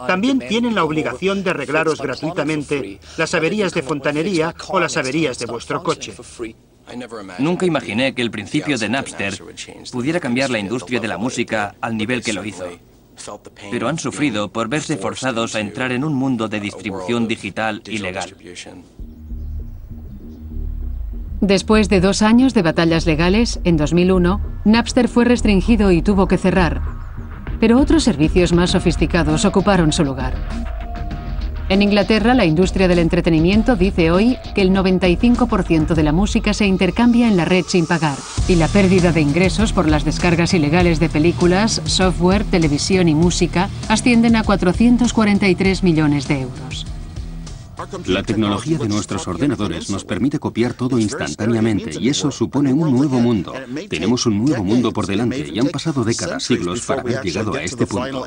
también tienen la obligación de arreglaros gratuitamente las averías de fontanería o las averías de vuestro coche. Nunca imaginé que el principio de Napster pudiera cambiar la industria de la música al nivel que lo hizo. Pero han sufrido por verse forzados a entrar en un mundo de distribución digital ilegal. Después de 2 años de batallas legales, en 2001, Napster fue restringido y tuvo que cerrar. Pero otros servicios más sofisticados ocuparon su lugar. En Inglaterra, la industria del entretenimiento dice hoy que el 95% de la música se intercambia en la red sin pagar, y la pérdida de ingresos por las descargas ilegales de películas, software, televisión y música ascienden a 443 millones de euros. La tecnología de nuestros ordenadores nos permite copiar todo instantáneamente y eso supone un nuevo mundo. Tenemos un nuevo mundo por delante y han pasado décadas, siglos para haber llegado a este punto.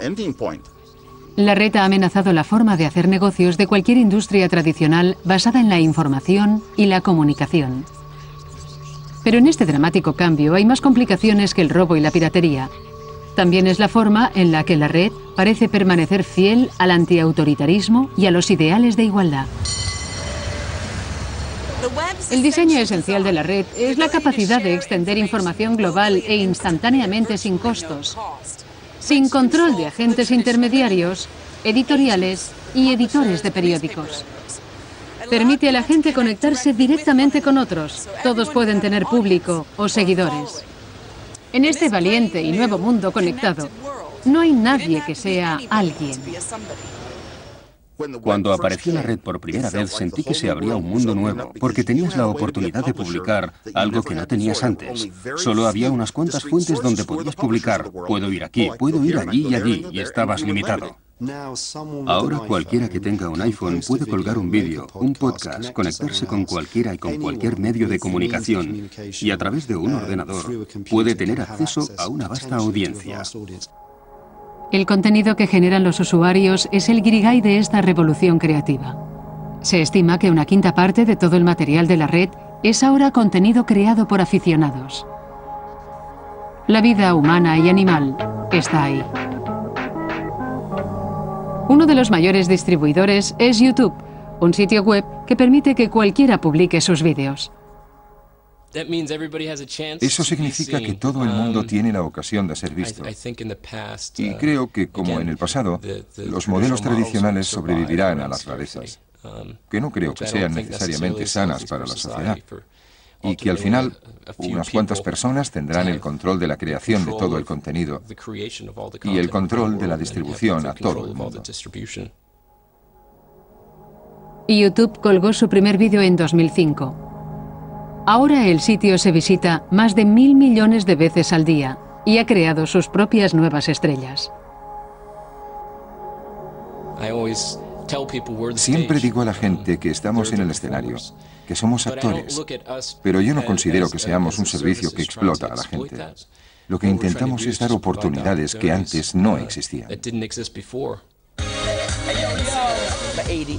La red ha amenazado la forma de hacer negocios de cualquier industria tradicional basada en la información y la comunicación. Pero en este dramático cambio hay más complicaciones que el robo y la piratería. También es la forma en la que la red parece permanecer fiel al antiautoritarismo y a los ideales de igualdad. El diseño esencial de la red es la capacidad de extender información global e instantáneamente sin costos, sin control de agentes intermediarios, editoriales y editores de periódicos. Permite a la gente conectarse directamente con otros. Todos pueden tener público o seguidores. En este valiente y nuevo mundo conectado, no hay nadie que sea alguien. Cuando apareció la red por primera vez sentí que se abría un mundo nuevo, porque tenías la oportunidad de publicar algo que no tenías antes. Solo había unas cuantas fuentes donde podías publicar. Puedo ir aquí, puedo ir allí y allí, y estabas limitado. Ahora cualquiera que tenga un iPhone puede colgar un vídeo, un podcast, conectarse con cualquiera y con cualquier medio de comunicación, y a través de un ordenador puede tener acceso a una vasta audiencia. El contenido que generan los usuarios es el guirigay de esta revolución creativa. Se estima que 1/5 parte de todo el material de la red es ahora contenido creado por aficionados. La vida humana y animal está ahí. Uno de los mayores distribuidores es YouTube, un sitio web que permite que cualquiera publique sus vídeos. Eso significa que todo el mundo tiene la ocasión de ser visto. Y creo que, como en el pasado, los modelos tradicionales sobrevivirán a las rarezas, que no creo que sean necesariamente sanas para la sociedad. Y que al final, unas cuantas personas tendrán el control de la creación de todo el contenido y el control de la distribución a todo el mundo. YouTube colgó su primer vídeo en 2005. Ahora el sitio se visita más de 1.000 millones de veces al día y ha creado sus propias nuevas estrellas. Siempre digo a la gente que estamos en el escenario, que somos actores, pero yo no considero que seamos un servicio que explota a la gente. Lo que intentamos es dar oportunidades que antes no existían.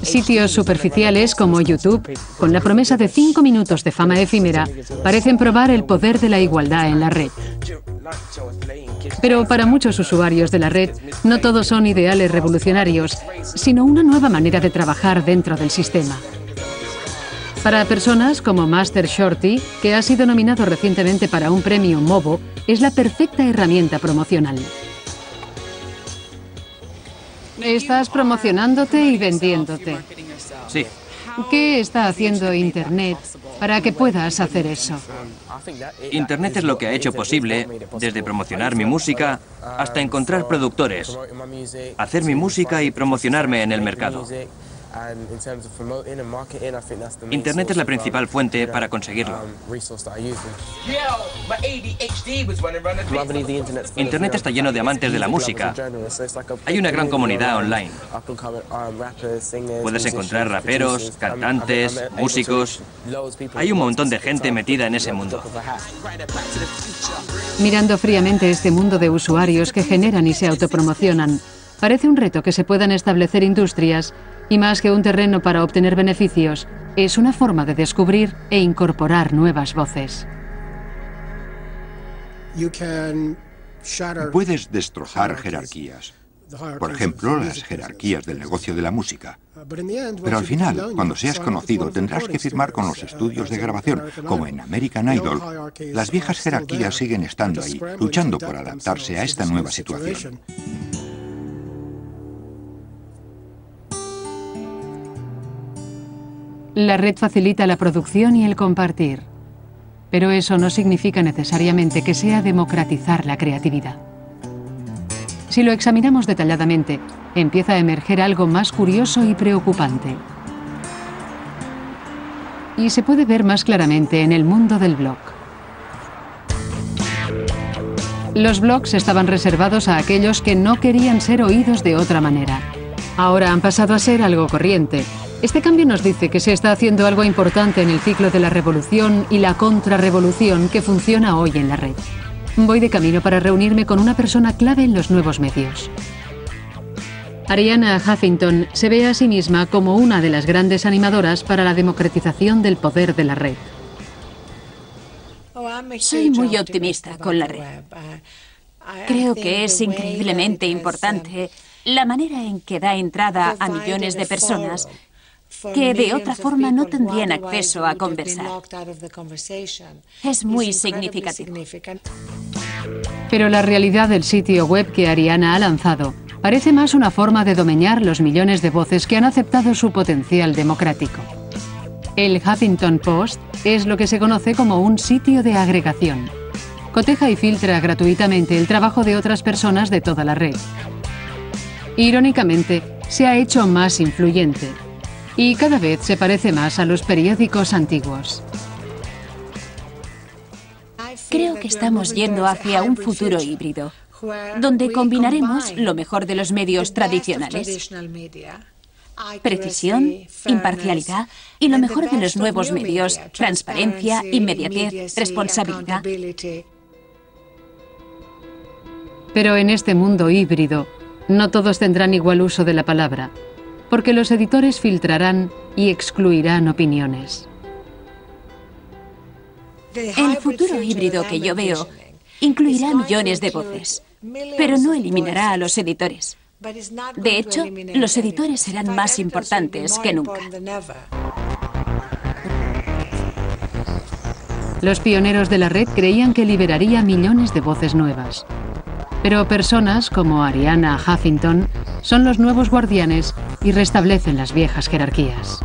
Sitios superficiales como YouTube, con la promesa de 5 minutos de fama efímera, parecen probar el poder de la igualdad en la red. Pero para muchos usuarios de la red, no todos son ideales revolucionarios, sino una nueva manera de trabajar dentro del sistema. Para personas como Master Shorty, que ha sido nominado recientemente para un premio Movo, es la perfecta herramienta promocional. Estás promocionándote y vendiéndote. Sí. ¿Qué está haciendo Internet para que puedas hacer eso? Internet es lo que ha hecho posible, desde promocionar mi música hasta encontrar productores, hacer mi música y promocionarme en el mercado. Internet es la principal fuente para conseguirlo. Internet está lleno de amantes de la música. Hay una gran comunidad online. Puedes encontrar raperos, cantantes, músicos. Hay un montón de gente metida en ese mundo. Mirando fríamente este mundo de usuarios que generan y se autopromocionan, parece un reto que se puedan establecer industrias y, más que un terreno para obtener beneficios, es una forma de descubrir e incorporar nuevas voces. Puedes destrozar jerarquías. Por ejemplo, las jerarquías del negocio de la música. Pero al final, cuando seas conocido, tendrás que firmar con los estudios de grabación, como en American Idol. Las viejas jerarquías siguen estando ahí, luchando por adaptarse a esta nueva situación. La red facilita la producción y el compartir, pero eso no significa necesariamente que sea democratizar la creatividad. Si lo examinamos detalladamente, empieza a emerger algo más curioso y preocupante. Y se puede ver más claramente en el mundo del blog. Los blogs estaban reservados a aquellos que no querían ser oídos de otra manera. Ahora han pasado a ser algo corriente. Este cambio nos dice que se está haciendo algo importante en el ciclo de la revolución y la contrarrevolución que funciona hoy en la red. Voy de camino para reunirme con una persona clave en los nuevos medios. Arianna Huffington se ve a sí misma como una de las grandes animadoras para la democratización del poder de la red. Soy muy optimista con la red. Creo que es increíblemente importante la manera en que da entrada a millones de personas que de otra forma no tendrían acceso a conversar. Es muy significativo. Pero la realidad del sitio web que Arianna ha lanzado parece más una forma de domeñar los millones de voces que han aceptado su potencial democrático. El Huffington Post es lo que se conoce como un sitio de agregación. Coteja y filtra gratuitamente el trabajo de otras personas de toda la red. Irónicamente, se ha hecho más influyente y cada vez se parece más a los periódicos antiguos. Creo que estamos yendo hacia un futuro híbrido, donde combinaremos lo mejor de los medios tradicionales, precisión, imparcialidad y lo mejor de los nuevos medios, transparencia, inmediatez, responsabilidad. Pero en este mundo híbrido, no todos tendrán igual uso de la palabra, porque los editores filtrarán y excluirán opiniones. El futuro híbrido que yo veo incluirá millones de voces, pero no eliminará a los editores. De hecho, los editores serán más importantes que nunca. Los pioneros de la red creían que liberaría millones de voces nuevas. Pero personas como Arianna Huffington son los nuevos guardianes y restablecen las viejas jerarquías.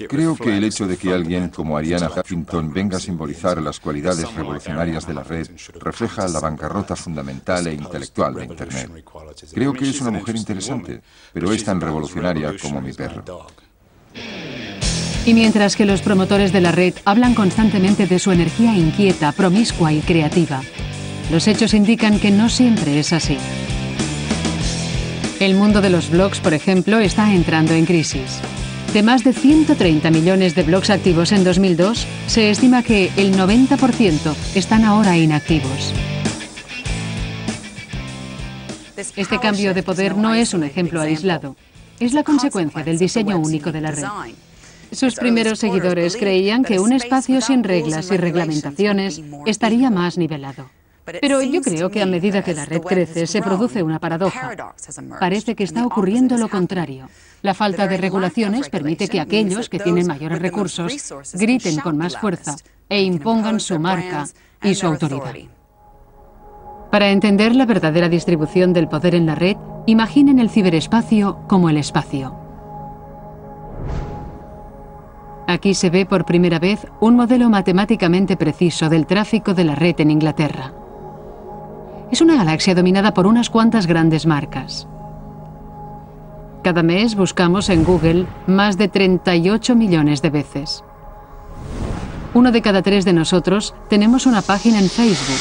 Creo que el hecho de que alguien como Arianna Huffington venga a simbolizar las cualidades revolucionarias de la red refleja la bancarrota fundamental e intelectual de Internet. Creo que es una mujer interesante, pero es tan revolucionaria como mi perro. Y mientras que los promotores de la red hablan constantemente de su energía inquieta, promiscua y creativa, los hechos indican que no siempre es así. El mundo de los blogs, por ejemplo, está entrando en crisis. De más de 130 millones de blogs activos en 2002, se estima que el 90% están ahora inactivos. Este cambio de poder no es un ejemplo aislado. Es la consecuencia del diseño único de la red. Sus primeros seguidores creían que un espacio sin reglas y reglamentaciones estaría más nivelado. Pero yo creo que a medida que la red crece, se produce una paradoja. Parece que está ocurriendo lo contrario. La falta de regulaciones permite que aquellos que tienen mayores recursos griten con más fuerza e impongan su marca y su autoridad. Para entender la verdadera distribución del poder en la red, imaginen el ciberespacio como el espacio. Aquí se ve por primera vez un modelo matemáticamente preciso del tráfico de la red en Inglaterra. Es una galaxia dominada por unas cuantas grandes marcas. Cada mes buscamos en Google más de 38 millones de veces. 1 de cada 3 de nosotros tenemos una página en Facebook.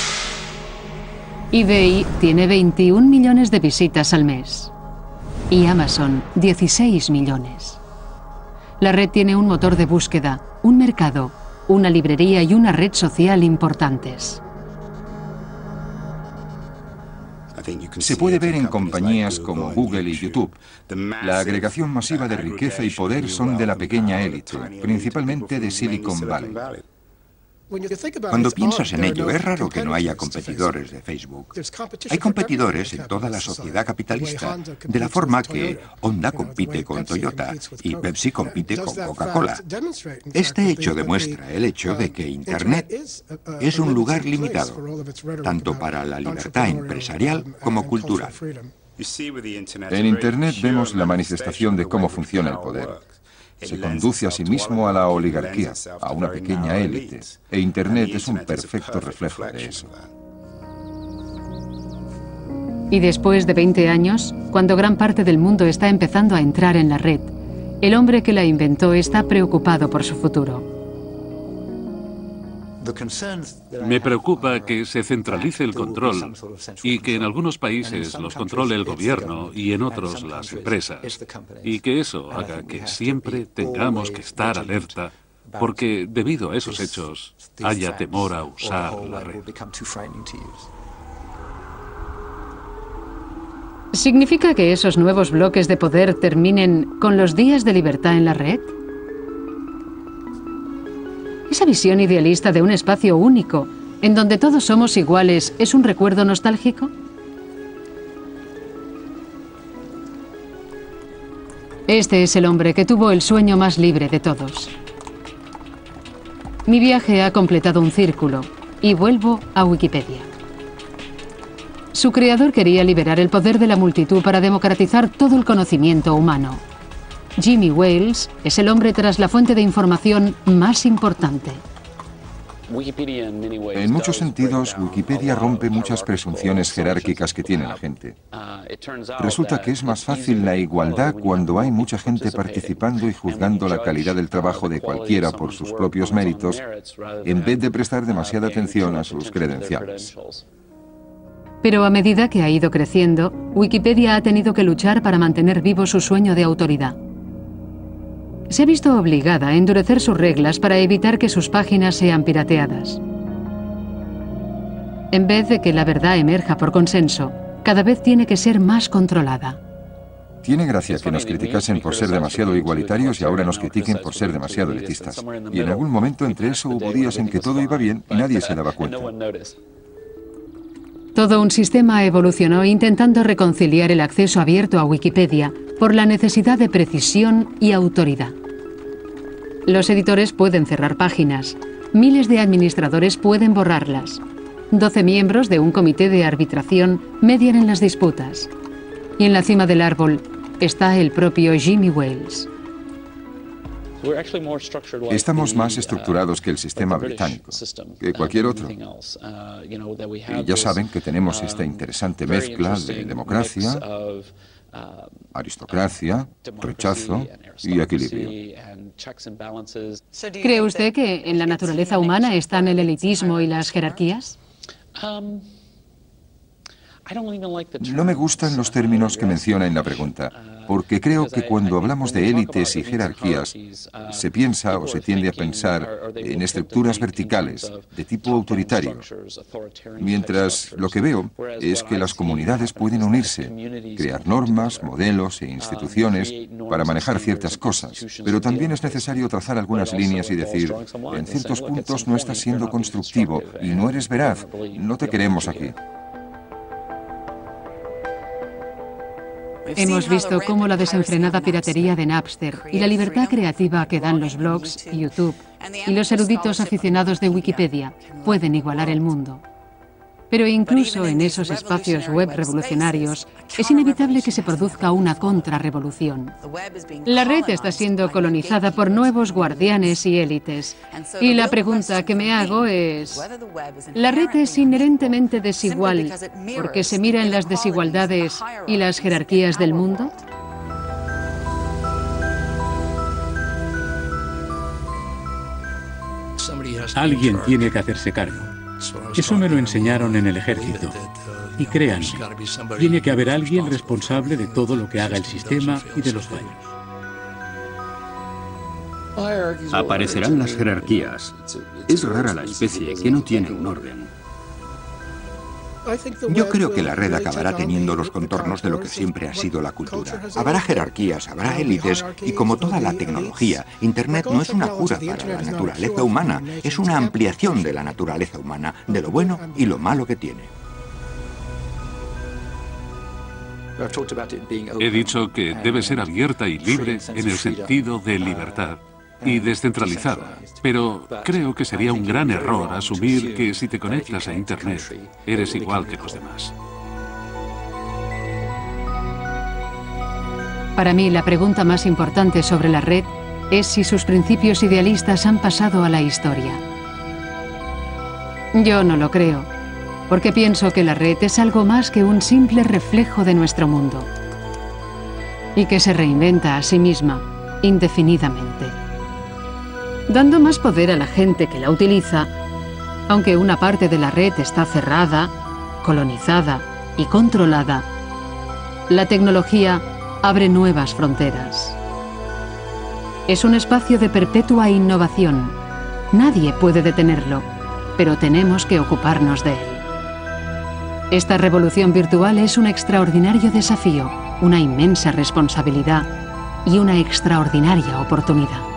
eBay tiene 21 millones de visitas al mes. Y Amazon, 16 millones. La red tiene un motor de búsqueda, un mercado, una librería y una red social importantes. Se puede ver en compañías como Google y YouTube. La agregación masiva de riqueza y poder son de la pequeña élite, principalmente de Silicon Valley. Cuando piensas en ello, es raro que no haya competidores de Facebook. Hay competidores en toda la sociedad capitalista, de la forma que Honda compite con Toyota y Pepsi compite con Coca-Cola. Este hecho demuestra el hecho de que Internet es un lugar limitado, tanto para la libertad empresarial como cultural. En Internet vemos la manifestación de cómo funciona el poder. Se conduce a sí mismo a la oligarquía, a una pequeña élite, e Internet es un perfecto reflejo de eso. Y después de 20 años, cuando gran parte del mundo está empezando a entrar en la red, el hombre que la inventó está preocupado por su futuro. Me preocupa que se centralice el control y que en algunos países los controle el gobierno y en otros las empresas, y que eso haga que siempre tengamos que estar alerta porque debido a esos hechos haya temor a usar la red. ¿Significa que esos nuevos bloques de poder terminen con los días de libertad en la red? Esa visión idealista de un espacio único, en donde todos somos iguales, ¿es un recuerdo nostálgico? Este es el hombre que tuvo el sueño más libre de todos. Mi viaje ha completado un círculo y vuelvo a Wikipedia. Su creador quería liberar el poder de la multitud para democratizar todo el conocimiento humano. Jimmy Wales es el hombre tras la fuente de información más importante. En muchos sentidos, Wikipedia rompe muchas presunciones jerárquicas que tiene la gente. Resulta que es más fácil la igualdad cuando hay mucha gente participando y juzgando la calidad del trabajo de cualquiera por sus propios méritos, en vez de prestar demasiada atención a sus credenciales. Pero a medida que ha ido creciendo, Wikipedia ha tenido que luchar para mantener vivo su sueño de autoridad. Se ha visto obligada a endurecer sus reglas para evitar que sus páginas sean pirateadas. En vez de que la verdad emerja por consenso, cada vez tiene que ser más controlada. Tiene gracia que nos criticasen por ser demasiado igualitarios y ahora nos critiquen por ser demasiado elitistas. Y en algún momento entre eso hubo días en que todo iba bien y nadie se daba cuenta. Todo un sistema evolucionó intentando reconciliar el acceso abierto a Wikipedia por la necesidad de precisión y autoridad. Los editores pueden cerrar páginas, miles de administradores pueden borrarlas, 12 miembros de un comité de arbitración median en las disputas. Y en la cima del árbol está el propio Jimmy Wales. Estamos más estructurados que el sistema británico, que cualquier otro. Y ya saben que tenemos esta interesante mezcla de democracia, aristocracia, rechazo y equilibrio. ¿Cree usted que en la naturaleza humana están el elitismo y las jerarquías? No me gustan los términos que menciona en la pregunta, porque creo que cuando hablamos de élites y jerarquías, se piensa o se tiende a pensar en estructuras verticales, de tipo autoritario, mientras lo que veo es que las comunidades pueden unirse, crear normas, modelos e instituciones para manejar ciertas cosas, pero también es necesario trazar algunas líneas y decir, en ciertos puntos no estás siendo constructivo y no eres veraz, no te queremos aquí. Hemos visto cómo la desenfrenada piratería de Napster y la libertad creativa que dan los blogs, YouTube y los eruditos aficionados de Wikipedia pueden igualar el mundo. Pero incluso en esos espacios web revolucionarios es inevitable que se produzca una contrarrevolución. La red está siendo colonizada por nuevos guardianes y élites. Y la pregunta que me hago es, ¿la red es inherentemente desigual porque se mira en las desigualdades y las jerarquías del mundo? Alguien tiene que hacerse cargo. Eso me lo enseñaron en el ejército. Y créanme, tiene que haber alguien responsable de todo lo que haga el sistema y de los fallos. Aparecerán las jerarquías. Es rara la especie que no tiene un orden. Yo creo que la red acabará teniendo los contornos de lo que siempre ha sido la cultura. Habrá jerarquías, habrá élites, y como toda la tecnología, Internet no es una cura para la naturaleza humana, es una ampliación de la naturaleza humana, de lo bueno y lo malo que tiene. He dicho que debe ser abierta y libre en el sentido de libertad y descentralizada, pero creo que sería un gran error asumir que si te conectas a Internet eres igual que los demás. Para mí, la pregunta más importante sobre la red es si sus principios idealistas han pasado a la historia. Yo no lo creo, porque pienso que la red es algo más que un simple reflejo de nuestro mundo y que se reinventa a sí misma indefinidamente, dando más poder a la gente que la utiliza, aunque una parte de la red está cerrada, colonizada y controlada. La tecnología abre nuevas fronteras. Es un espacio de perpetua innovación. Nadie puede detenerlo, pero tenemos que ocuparnos de él. Esta revolución virtual es un extraordinario desafío, una inmensa responsabilidad y una extraordinaria oportunidad.